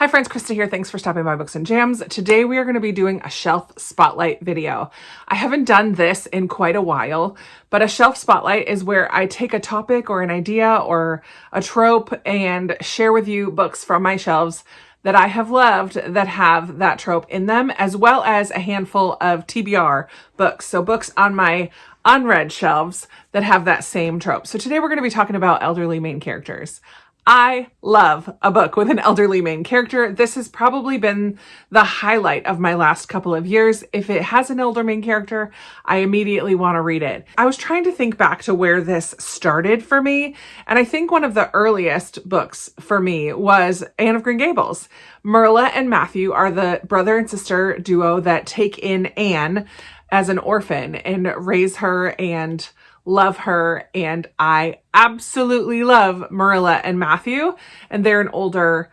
Hi friends, Krista here. Thanks for stopping by Books and Jams. Today we are going to be doing a shelf spotlight video. I haven't done this in quite a while, but a shelf spotlight is where I take a topic or an idea or a trope and share with you books from my shelves that I have loved that have that trope in them, as well as a handful of TBR books. So books on my unread shelves that have that same trope. So today we're going to be talking about elderly main characters. I love a book with an elderly main character. This has probably been the highlight of my last couple of years. If it has an elder main character, I immediately want to read it. I was trying to think back to where this started for me, and I think one of the earliest books for me was Anne of Green Gables. Marilla and Matthew are the brother and sister duo that take in Anne as an orphan and raise her and love her, and I absolutely love Marilla and Matthew, and they're an older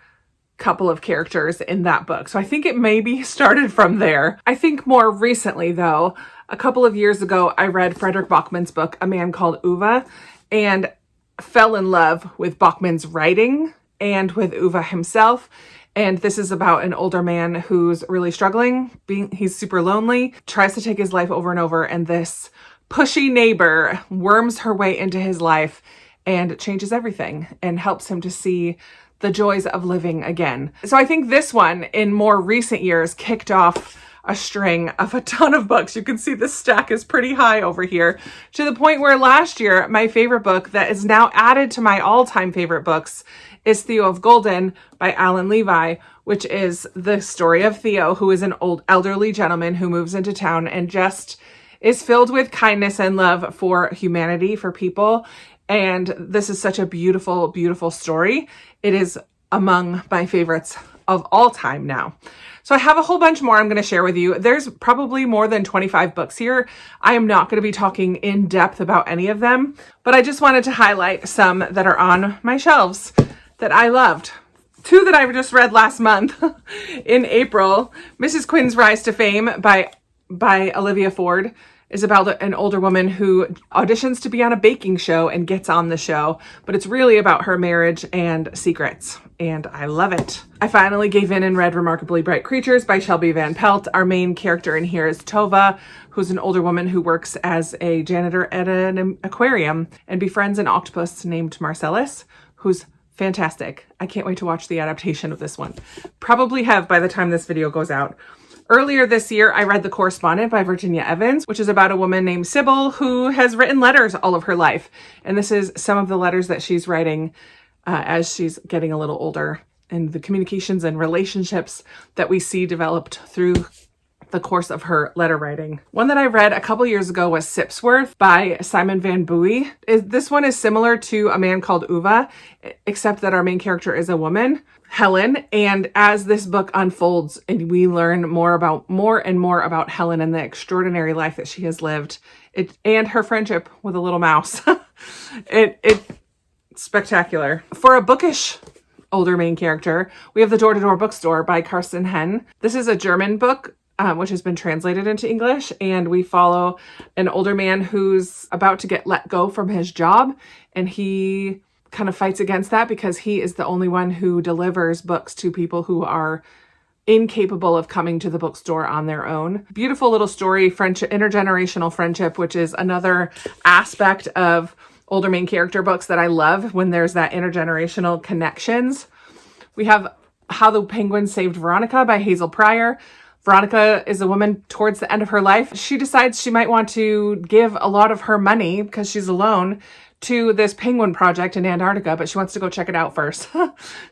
couple of characters in that book. So I think it maybe started from there. I think more recently though, a couple of years ago, I read Frederick Bachman's book, A Man Called Uwe, and fell in love with Bachman's writing and with Uwe himself. And this is about an older man who's really struggling. He's super lonely, tries to take his life over and over, and this pushy neighbor worms her way into his life and changes everything and helps him to see the joys of living again. So I think this one in more recent years kicked off a string of a ton of books. You can see the stack is pretty high over here, to the point where last year my favorite book that is now added to my all-time favorite books is Theo of Golden by Alan Levi, which is the story of Theo, who is an old elderly gentleman who moves into town and just is filled with kindness and love for humanity, for people. And this is such a beautiful, beautiful story. It is among my favorites of all time now. So I have a whole bunch more I'm going to share with you. There's probably more than 25 books here. I am not going to be talking in depth about any of them, but I just wanted to highlight some that are on my shelves that I loved. Two that I just read last month in April. Mrs. Quinn's Rise to Fame by Olivia Ford is about an older woman who auditions to be on a baking show and gets on the show, but it's really about her marriage and secrets, and I love it. I finally gave in and read Remarkably Bright Creatures by Shelby Van Pelt. Our main character in here is Tova, who's an older woman who works as a janitor at an aquarium and befriends an octopus named Marcellus, who's fantastic. I can't wait to watch the adaptation of this one. Probably have by the time this video goes out. Earlier this year, I read The Correspondent by Virginia Evans, which is about a woman named Sybil who has written letters all of her life. And this is some of the letters that she's writing as she's getting a little older, and the communications and relationships that we see developed through the course of her letter writing. One that I read a couple years ago was Sipsworth by Simon Van Buy. This one is similar to A Man Called Uwe, except that our main character is a woman, Helen. And as this book unfolds and we learn more and more about Helen and the extraordinary life that she has lived, and her friendship with a little mouse, it's spectacular. For a bookish older main character, we have The Door-to-Door Bookstore by Carsten Henn. This is a German book which has been translated into English, and we follow an older man who's about to get let go from his job, and he kind of fights against that because he is the only one who delivers books to people who are incapable of coming to the bookstore on their own. Beautiful little story, friendship, intergenerational friendship, which is another aspect of older main character books that I love, when there's that intergenerational connections. We have How the Penguin Saved Veronica by Hazel Pryor. Veronica is a woman towards the end of her life. She decides she might want to give a lot of her money, because she's alone, to this penguin project in Antarctica, but she wants to go check it out first.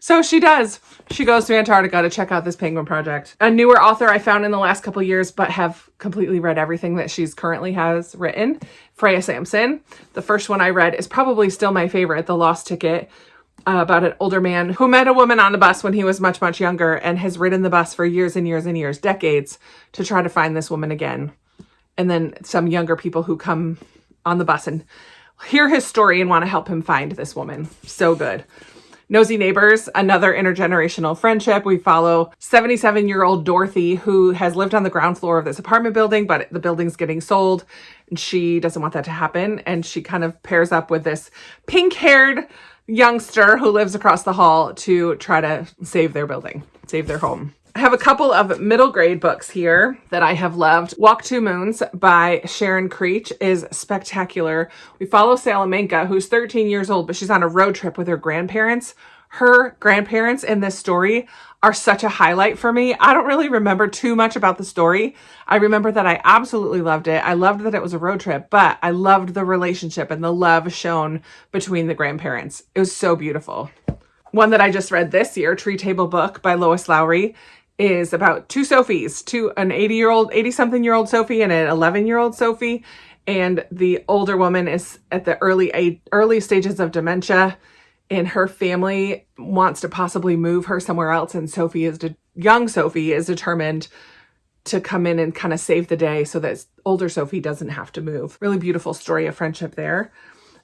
So she does. She goes to Antarctica to check out this penguin project. A newer author I found in the last couple years, but have completely read everything that she's currently has written, Freya Sampson. The first one I read is probably still my favorite, The Lost Ticket, about an older man who met a woman on the bus when he was much, much younger and has ridden the bus for years and years and years, decades, to try to find this woman again. And then some younger people who come on the bus and hear his story and want to help him find this woman. So good. Nosy Neighbors, another intergenerational friendship. We follow 77-year-old Dorothy, who has lived on the ground floor of this apartment building, but the building's getting sold, and she doesn't want that to happen. And she kind of pairs up with this pink-haired youngster who lives across the hall to try to save their building. save their home. I have a couple of middle grade books here that I have loved. Walk Two Moons by Sharon Creech is spectacular. We follow Salamanca, who's 13 years old, but she's on a road trip with her grandparents. Her grandparents in this story are such a highlight for me. I don't really remember too much about the story. I remember that I absolutely loved it. I loved that it was a road trip, but I loved the relationship and the love shown between the grandparents. It was so beautiful. One that I just read this year, Tree Table Book by Lois Lowry, is about two Sophies, an 80-something-year-old Sophie and an 11-year-old Sophie. And the older woman is at the early stages of dementia, and her family wants to possibly move her somewhere else. And young Sophie is determined to come in and kind of save the day so that older Sophie doesn't have to move. Really beautiful story of friendship there.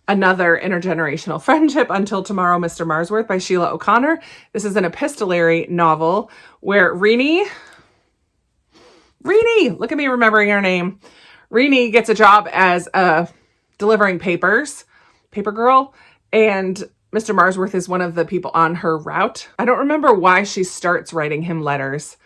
Another Intergenerational Friendship, Until Tomorrow, Mr. Marsworth by Sheila O'Connor. This is an epistolary novel where Renee, look at me remembering her name. Renee gets a job as delivering paper girl, and Mr. Marsworth is one of the people on her route. I don't remember why she starts writing him letters,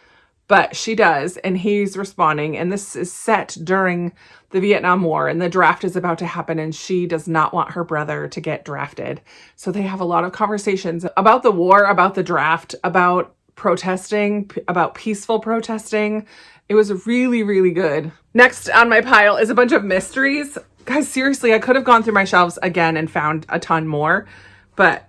but she does, and he's responding. And this is set during the Vietnam War, and the draft is about to happen, and she does not want her brother to get drafted. So they have a lot of conversations about the war, about the draft, about protesting, about peaceful protesting. It was really, really good. Next on my pile is a bunch of mysteries. Guys, seriously, I could have gone through my shelves again and found a ton more, but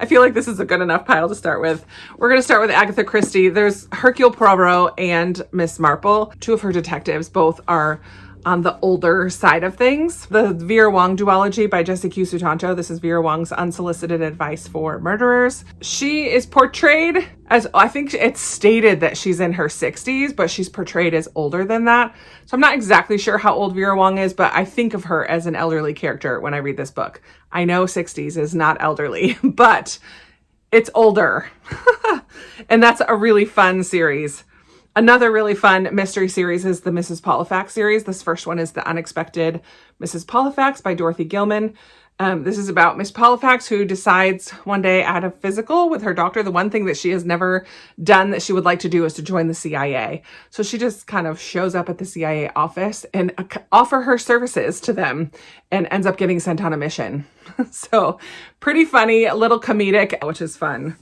I feel like this is a good enough pile to start with. We're going to start with Agatha Christie. There's Hercule Poirot and Miss Marple. Two of her detectives, both are on the older side of things. The Vera Wang duology by Jessie Q. Sutanto. This is Vera Wang's Unsolicited Advice for Murderers. She is portrayed as, I think it's stated that she's in her 60s, but she's portrayed as older than that. So I'm not exactly sure how old Vera Wang is, but I think of her as an elderly character when I read this book. I know 60s is not elderly, but it's older. And that's a really fun series. Another really fun mystery series is the Mrs. Polifax series. This first one is The Unexpected Mrs. Polifax by Dorothy Gilman. This is about Miss Polifax, who decides one day at a physical with her doctor, the one thing that she has never done that she would like to do is to join the CIA. So she just kind of shows up at the CIA office and offer her services to them and ends up getting sent on a mission. So pretty funny, a little comedic, which is fun.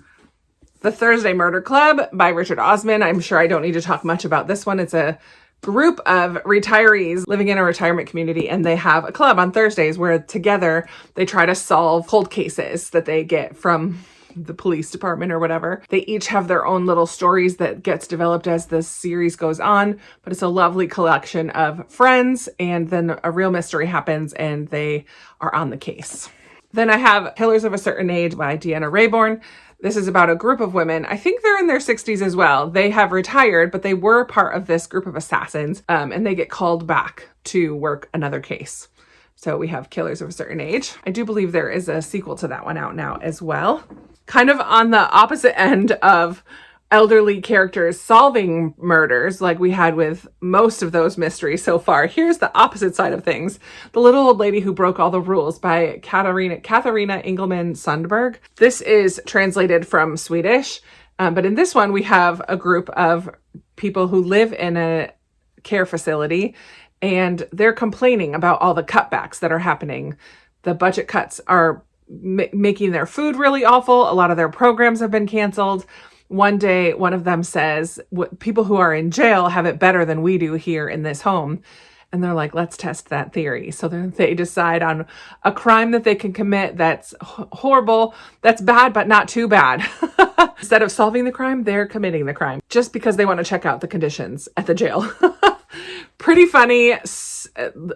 The Thursday Murder Club by Richard Osman. I'm sure I don't need to talk much about this one. It's a group of retirees living in a retirement community, and they have a club on Thursdays where together they try to solve cold cases that they get from the police department or whatever. They each have their own little stories that gets developed as the series goes on, but it's a lovely collection of friends, and then a real mystery happens and they are on the case. Then I have Killers of a Certain Age by Deanna Raybourn. This is about a group of women. I think they're in their 60s as well. They have retired, but they were part of this group of assassins, and they get called back to work another case. So we have Killers of a Certain Age. I do believe there is a sequel to that one out now as well. Kind of on the opposite end of elderly characters solving murders like we had with most of those mysteries so far. Here's the opposite side of things. The Little Old Lady Who Broke All the Rules by Katharina Engelman Sundberg. This is translated from Swedish, but in this one we have a group of people who live in a care facility, and they're complaining about all the cutbacks that are happening. The budget cuts are making their food really awful. A lot of their programs have been canceled. One day, one of them says, people who are in jail have it better than we do here in this home. And they're like, let's test that theory. So then they decide on a crime that they can commit that's horrible, that's bad, but not too bad. Instead of solving the crime, they're committing the crime just because they want to check out the conditions at the jail. Pretty funny,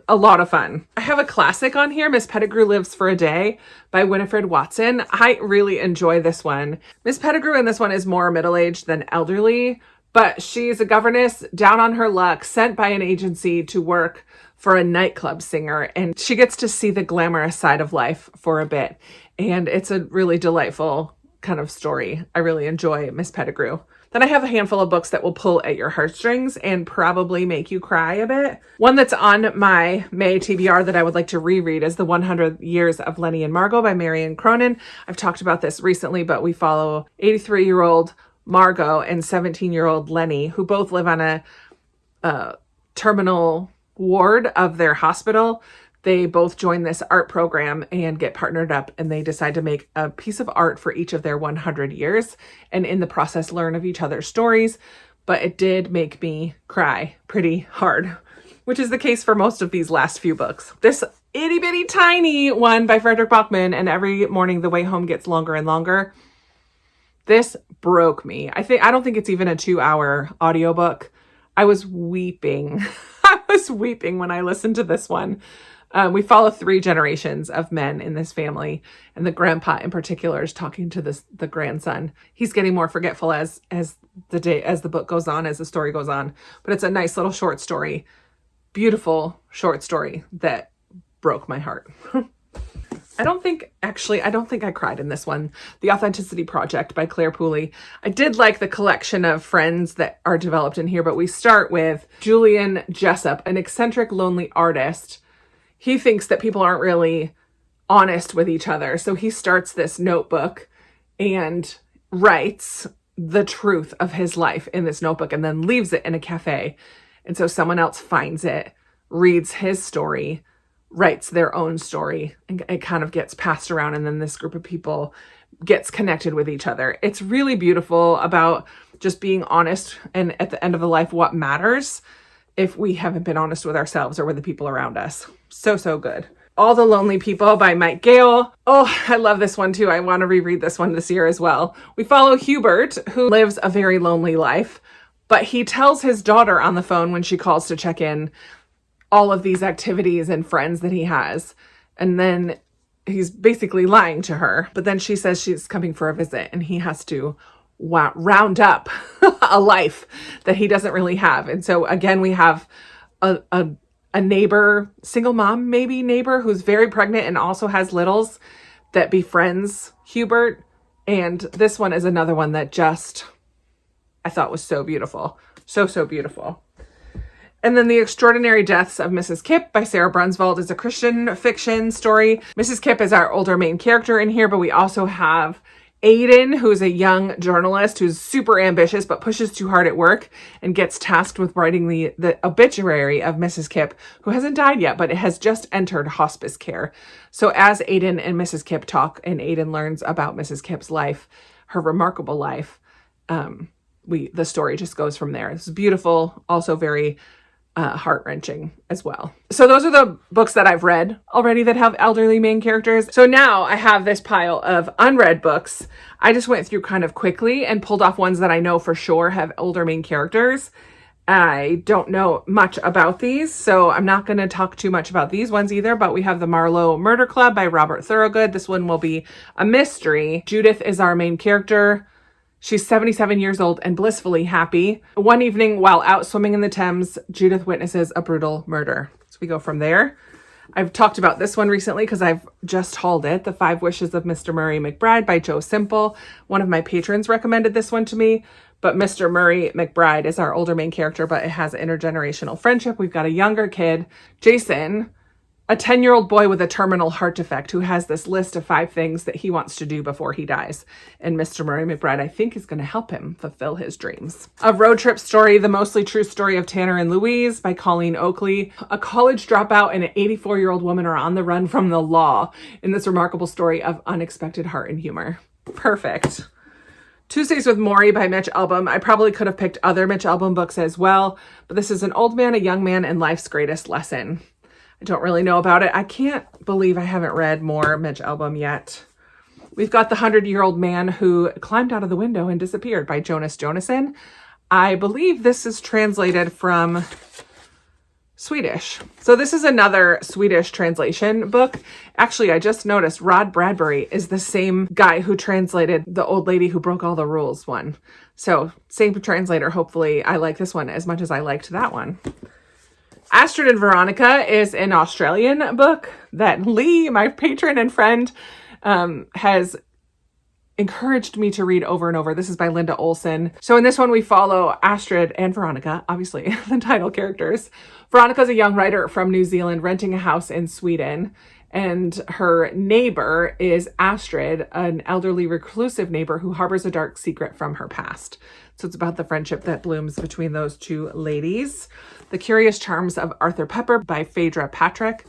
a lot of fun. I have a classic on here, Miss Pettigrew Lives for a Day by Winifred Watson. I really enjoy this one. Miss Pettigrew in this one is more middle-aged than elderly, but she's a governess down on her luck, sent by an agency to work for a nightclub singer, and she gets to see the glamorous side of life for a bit. And it's a really delightful kind of story. I really enjoy Miss Pettigrew. Then I have a handful of books that will pull at your heartstrings and probably make you cry a bit. One that's on my May TBR that I would like to reread is The 100 Years of Lenny and Margot by Marion Cronin. I've talked about this recently, but we follow 83-year-old Margot and 17-year-old Lenny, who both live on a terminal ward of their hospital. They both join this art program and get partnered up, and they decide to make a piece of art for each of their 100 years, and in the process learn of each other's stories. But it did make me cry pretty hard, which is the case for most of these last few books. This itty bitty tiny one by Frederick Bachman, And Every Morning the Way Home Gets Longer and Longer. This broke me. I don't think it's even a 2-hour audiobook. I was weeping. I was weeping when I listened to this one. We follow 3 generations of men in this family, and the grandpa in particular is talking to the grandson. He's getting more forgetful as the book goes on, as the story goes on. But it's a nice little short story, beautiful short story that broke my heart. I don't think I cried in this one. The Authenticity Project by Claire Pooley. I did like the collection of friends that are developed in here, but we start with Julian Jessup, an eccentric, lonely artist. He thinks that people aren't really honest with each other. So he starts this notebook and writes the truth of his life in this notebook and then leaves it in a cafe. And so someone else finds it, reads his story, writes their own story, and it kind of gets passed around, and then this group of people gets connected with each other. It's really beautiful about just being honest, and at the end of the life, what matters if we haven't been honest with ourselves or with the people around us. So good. All the Lonely People by Mike Gale. Oh, I love this one too. I want to reread this one this year as well. We follow Hubert, who lives a very lonely life, but he tells his daughter on the phone when she calls to check in all of these activities and friends that he has. And then he's basically lying to her. But then she says she's coming for a visit, and he has to round up a life that he doesn't really have. And so again, we have a neighbor, single mom, maybe neighbor, who's very pregnant and also has littles, that befriends Hubert. And this one is another one that I thought was so beautiful. So beautiful. And then The Extraordinary Deaths of Mrs. Kipp by Sarah Brunswald is a Christian fiction story. Mrs. Kipp is our older main character in here, but we also have Aiden, who's a young journalist who's super ambitious but pushes too hard at work and gets tasked with writing the obituary of Mrs. Kipp, who hasn't died yet, but it has just entered hospice care. So as Aiden and Mrs. Kipp talk, and Aiden learns about Mrs. Kipp's life, her remarkable life, the story just goes from there. It's beautiful, also very heart-wrenching as well. So those are the books that I've read already that have elderly main characters. So now I have this pile of unread books. I just went through kind of quickly and pulled off ones that I know for sure have older main characters. I don't know much about these, so I'm not going to talk too much about these ones either, but we have The Marlowe Murder Club by Robert Thorogood. This one will be a mystery. Judith is our main character. She's 77 years old and blissfully happy. One evening while out swimming in the Thames, Judith witnesses a brutal murder. So we go from there. I've talked about this one recently because I've just hauled it. The 5 Wishes of Mr. Murray McBride by Joe Simple. One of my patrons recommended this one to me, but Mr. Murray McBride is our older main character, but it has intergenerational friendship. We've got a younger kid, Jason, a 10-year-old boy with a terminal heart defect who has this list of 5 things that he wants to do before he dies. And Mr. Murray McBride, I think, is going to help him fulfill his dreams. A road trip story, The Mostly True Story of Tanner and Louise by Colleen Oakley. A college dropout and an 84-year-old woman are on the run from the law in this remarkable story of unexpected heart and humor. Perfect. Tuesdays with Maury by Mitch Albom. I probably could have picked other Mitch Albom books as well, but this is an old man, a young man, and life's greatest lesson. I don't really know about it. I can't believe I haven't read more Mitch Albom yet. We've got The 100-Year-Old Man Who Climbed Out of the Window and Disappeared by Jonas Jonasson. I believe this is translated from Swedish. So this is another Swedish translation book. Actually, I just noticed Rod Bradbury is the same guy who translated The Old Lady Who Broke All the Rules one. So same translator. Hopefully I like this one as much as I liked that one. Astrid and Veronica is an Australian book that Lee, my patron and friend, has encouraged me to read over and over. This is by Linda Olson. So in this one, we follow Astrid and Veronica, obviously the title characters. Veronica's a young writer from New Zealand renting a house in Sweden. And her neighbor is Astrid, an elderly reclusive neighbor who harbors a dark secret from her past. So it's about the friendship that blooms between those two ladies. The Curious Charms of Arthur Pepper by Phaedra Patrick.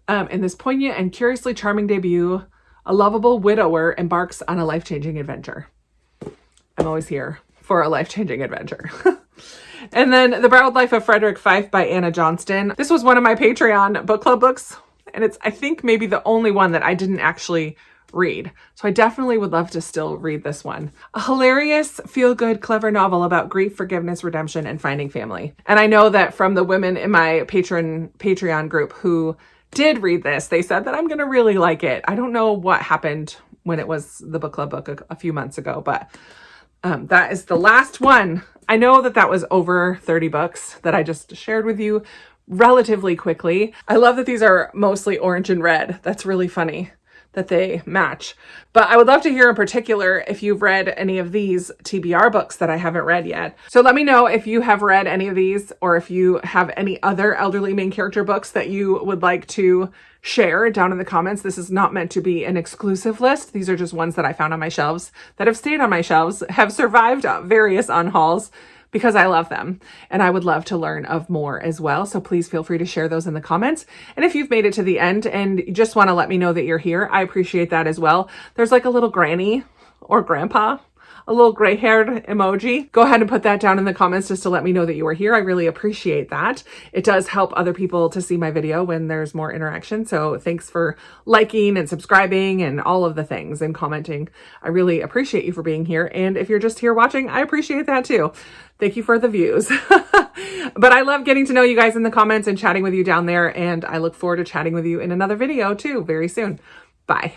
In this poignant and curiously charming debut, a lovable widower embarks on a life-changing adventure. I'm always here for a life-changing adventure. And then The Borrowed Life of Frederick Fife by Anna Johnston. This was one of my Patreon book club books, and it's, I think, maybe the only one that I didn't actually read. So I definitely would love to still read this one. A hilarious, feel-good, clever novel about grief, forgiveness, redemption, and finding family. And I know that from the women in my Patreon group who did read this, they said that I'm going to really like it. I don't know what happened when it was the book club book a few months ago, but that is the last one. I know that that was over 30 books that I just shared with you relatively quickly. I love that these are mostly orange and red. That's really funny that they match. But I would love to hear in particular if you've read any of these TBR books that I haven't read yet. So let me know if you have read any of these, or if you have any other elderly main character books that you would like to share down in the comments. This is not meant to be an exclusive list. These are just ones that I found on my shelves that have stayed on my shelves, have survived various unhauls, because I love them and I would love to learn of more as well. So please feel free to share those in the comments. And if you've made it to the end and you just want to let me know that you're here, I appreciate that as well. There's like a little granny or grandpa, a little gray-haired emoji. Go ahead and put that down in the comments just to let me know that you are here. I really appreciate that. It does help other people to see my video when there's more interaction. So thanks for liking and subscribing and all of the things and commenting. I really appreciate you for being here. And if you're just here watching, I appreciate that too. Thank you for the views. But I love getting to know you guys in the comments and chatting with you down there. And I look forward to chatting with you in another video too very soon. Bye.